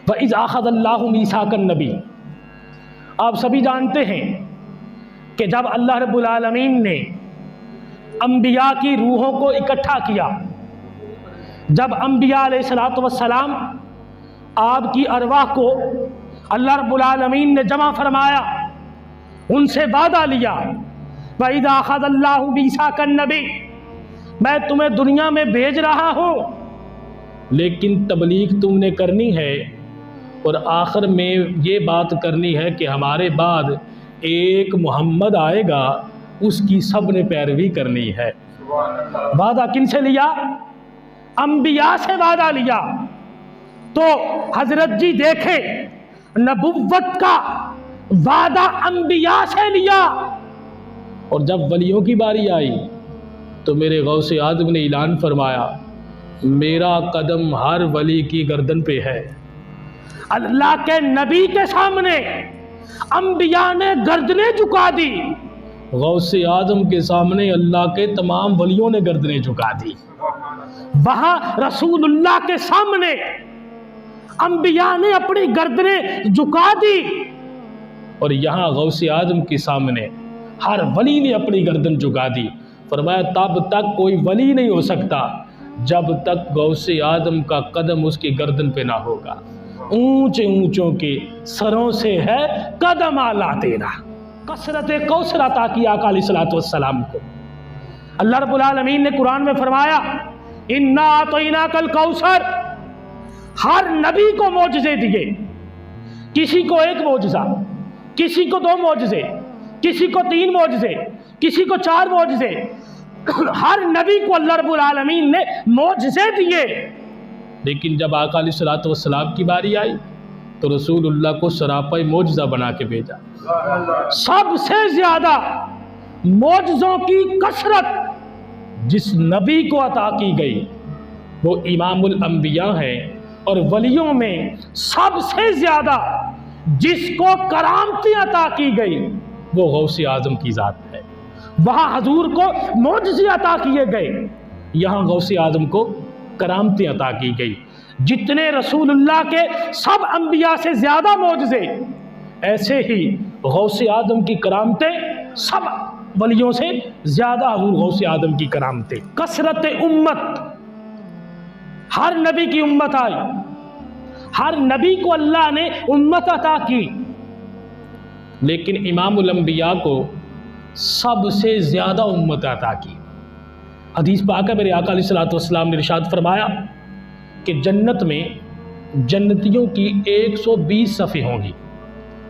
وَإِذْ أَخَذَ اللَّهُ مِيثَاقَ النَّبِيِّ، آپ سبھی جانتے ہیں کہ جب اللہ رب العالمین نے انبیاء کی روحوں کو اکٹھا کیا، جب انبیاء علیہ السلام آپ کی ارواح کو اللہ رب العالمین نے جمع فرمایا، ان سے وعدہ لیا، وَإِذْ أَخَذَ اللَّهُ مِيثَاقَ النَّبِيِّ، میں تمہیں دنیا میں بھیج رہا ہوں، لیکن تبلیغ تم نے کرنی ہے اور آخر میں یہ بات کرنی ہے کہ ہمارے بعد ایک محمد آئے گا، اس کی سب نے پیروی کرنی ہے۔ وعدہ کن سے لیا؟ انبیاء سے وعدہ لیا۔ تو حضرت جی دیکھیں، نبوت کا وعدہ انبیاء سے لیا، اور جب ولیوں کی باری آئی تو میرے غوث اعظم نے اعلان فرمایا، میرا قدم ہر ولی کی گردن پہ ہے۔ اللہ کے نبی کے سامنے انبیاء نے گردنیں جھکا دی، غوث اعظم کے سامنے اللہ کے تمام ولیوں نے گردنیں جھکا دی۔ وہاں رسول اللہ کے سامنے انبیاء نے اپنی گردنیں جھکا دی، اور یہاں غوث اعظم کے سامنے ہر ولی نے اپنی گردن جھکا دی۔ فرمایا تب تک کوئی ولی نہیں ہو سکتا جب تک غوث اعظم کا قدم اس کی گردن پہ نہ ہوگا۔ اونچے اونچوں کے سروں سے ہے قدم اعلیٰ تیرا۔ کثرت کوثر عطا کی آقا علیہ السلام کو۔ اللہ رب العالمین نے قرآن میں فرمایا، اِنَّا أَعْطَيْنَاكَ الْكَوْثَرَ، ہر نبی کو معجزے دیے، کسی کو ایک معجزہ، کسی کو 2 معجزے، کسی کو 3 معجزے، کسی کو 4 معجزے، ہر نبی کو اللہ رب العالمین نے معجزے دیے۔ لیکن جب آقا علیہ السلام کی باری آئی تو رسول اللہ کو سراپا معجزہ بنا کے بھیجا۔ سب سے زیادہ معجزوں کی کثرت جس نبی کو عطا کی گئی وہ امام الانبیاء ہیں، اور ولیوں میں سب سے زیادہ جس کو کرامتیں عطا کی گئی وہ غوث اعظم کی ذات ہے۔ وہاں حضور کو معجزے عطا کیے گئے، یہاں غوث اعظم کو کرامتیں عطا کی گئی۔ جتنے رسول اللہ کے سب انبیاء سے زیادہ معجزے، ایسے ہی غوث اعظم کی کرامتیں سب ولیوں سے زیادہ حضور غوث اعظم کی کرامتیں۔ کثرت امت، ہر نبی کی امت آئی، ہر نبی کو اللہ نے امت عطا کی، لیکن امام الانبیاء کو سب سے زیادہ امت عطا کی۔ حدیث پاک ہے، میرے آقا علیہ السلام نے ارشاد فرمایا کہ جنت میں جنتیوں کی 120 صفیں ہوں گی۔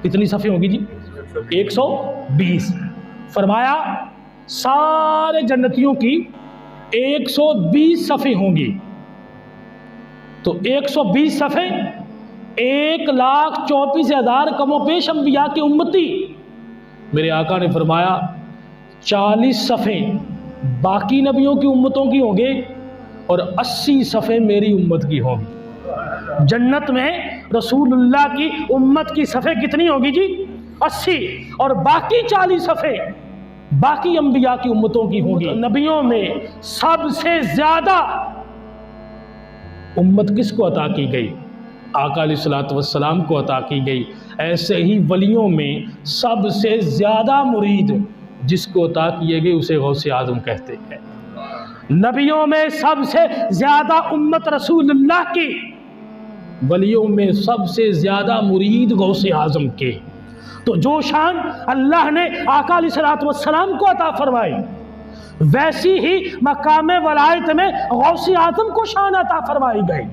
کتنی صفیں ہوں گی جی؟ 120۔ فرمایا سارے جنتیوں کی 120 صفیں ہوں گی، تو 120 صفیں 1,34,000 کم و بیش انبیاء کی امتی۔ میرے آقا نے فرمایا 40 صفیں باقی نبیوں کی امتوں کی ہوں گے اور 80 صفیں میری امت کی ہوں گی۔ جنت میں رسول اللہ کی امت کی صفیں کتنی ہوگی جی؟ 80، اور باقی 40 صفیں باقی انبیاء کی امتوں کی ہوں گی۔ نبیوں میں سب سے زیادہ امت کس کو عطا کی گئی؟ آقا علیہ السلام کو عطا کی گئی۔ ایسے ہی ولیوں میں سب سے زیادہ مرید جس کو عطا کیے گئے اسے غوث اعظم کہتے ہیں۔ نبیوں میں سب سے زیادہ امت رسول اللہ کی، ولیوں میں سب سے زیادہ مرید غوث اعظم کے۔ تو جو شان اللہ نے آقا علیہ السلام کو عطا فرمائی، ویسی ہی مقام ولایت میں غوث اعظم کو شان عطا فرمائی گئی۔